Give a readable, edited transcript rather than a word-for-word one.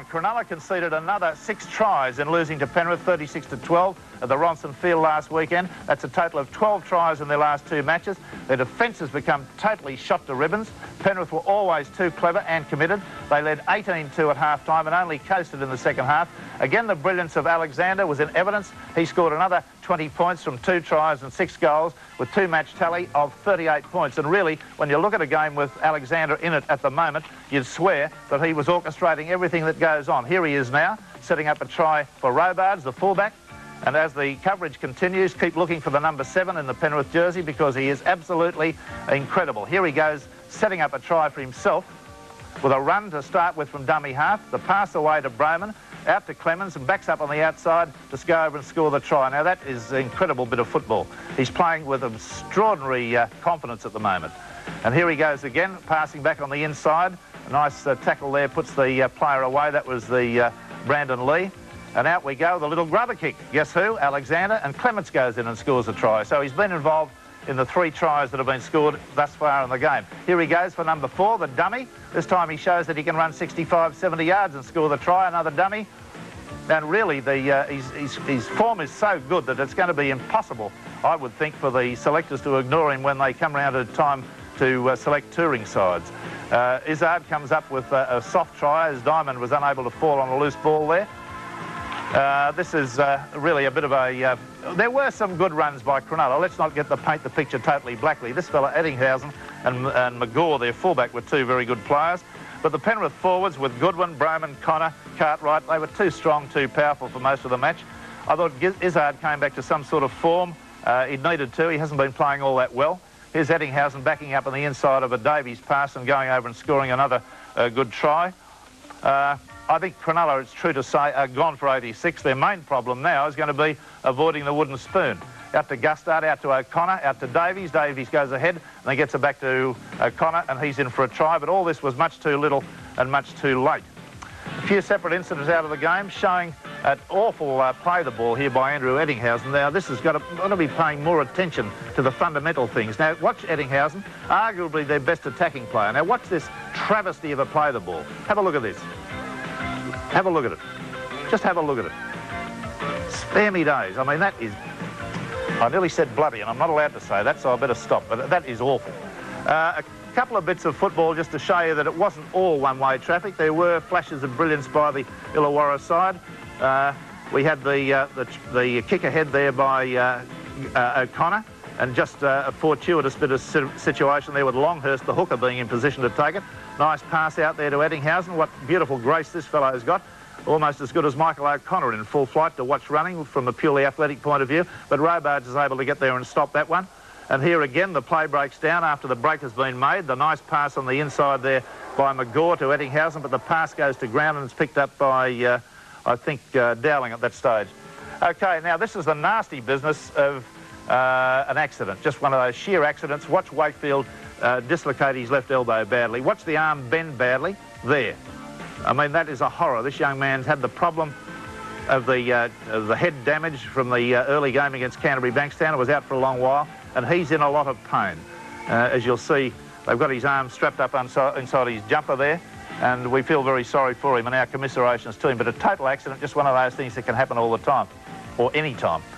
Cronulla conceded another 6 tries in losing to Penrith 36-12 at the Ronson Field last weekend. That's a total of 12 tries in their last 2 matches. Their defence has become totally shot to ribbons. Penrith were always too clever and committed. They led 18-2 at half-time and only coasted in the second half. Again, the brilliance of Alexander was in evidence. He scored another 20 points from 2 tries and 6 goals with 2-match tally of 38 points. And really, when you look at a game with Alexander in it at the moment, you'd swear that he was orchestrating everything that goes on. Here he is now, setting up a try for Robards, the fullback. And as the coverage continues, keep looking for the number 7 in the Penrith jersey because he is absolutely incredible. Here he goes, setting up a try for himself with a run to start with from dummy half, the pass away to Broman, out to Clemens and backs up on the outside to go over and score the try. Now that is an incredible bit of football. He's playing with extraordinary confidence at the moment. And here he goes again, passing back on the inside. A nice tackle there, puts the player away. That was the Brandon Lee. And out we go, the little grubber kick. Guess who? Alexander. And Clements goes in and scores a try. So he's been involved in the 3 tries that have been scored thus far in the game. Here he goes for number 4, the dummy. This time he shows that he can run 65, 70 yards and score the try. Another dummy. And really, his form is so good that it's going to be impossible, I would think, for the selectors to ignore him when they come round at a time to select touring sides. Izzard comes up with a soft try as Diamond was unable to fall on a loose ball there. This is really a bit of a... there were some good runs by Cronulla. Let's not paint the picture totally blackly. This fella Eddinghausen and McGaw, their fullback, were 2 very good players. But the Penrith forwards with Goodwin, Broman, Connor, Cartwright, they were too strong, too powerful for most of the match. I thought Izzard came back to some sort of form. He needed to. He hasn't been playing all that well. Here's Eddinghausen backing up on the inside of a Davies pass and going over and scoring another good try. I think Cronulla, it's true to say, are gone for 86. Their main problem now is going to be avoiding the wooden spoon. Out to Gustard, out to O'Connor, out to Davies. Davies goes ahead and then gets it back to O'Connor and he's in for a try. But all this was much too little and much too late. A few separate incidents out of the game showing an awful play the ball here by Andrew Eddinghausen. Now, this has got to be paying more attention to the fundamental things. Now, watch Eddinghausen, arguably their best attacking player. Now, watch this travesty of a play the ball. Have a look at this. Have a look at it. Just have a look at it. Spare me days. I mean, that is... I nearly said bloody, and I'm not allowed to say that, so I better stop. But that is awful. A couple of bits of football just to show you that it wasn't all one-way traffic. There were flashes of brilliance by the Illawarra side. We had the kick ahead there by O'Connor, and just a fortuitous bit of situation there with Longhurst, the hooker, being in position to take it. Nice pass out there to Eddinghausen. What beautiful grace this fellow's got. Almost as good as Michael O'Connor in full flight to watch running from a purely athletic point of view. But Robards is able to get there and stop that one. And here again, the play breaks down after the break has been made. The nice pass on the inside there by McGaw to Eddinghausen, but the pass goes to ground and it's picked up by, I think, Dowling at that stage. OK, now this is the nasty business of an accident, just one of those sheer accidents. Watch Wakefield dislocate his left elbow badly. Watch the arm bend badly. There. I mean, that is a horror. This young man's had the problem of the head damage from the early game against Canterbury Bankstown. It was out for a long while, and he's in a lot of pain. As you'll see, they've got his arm strapped up inside his jumper there, and we feel very sorry for him and our commiserations to him. But a total accident, just one of those things that can happen all the time, or any time.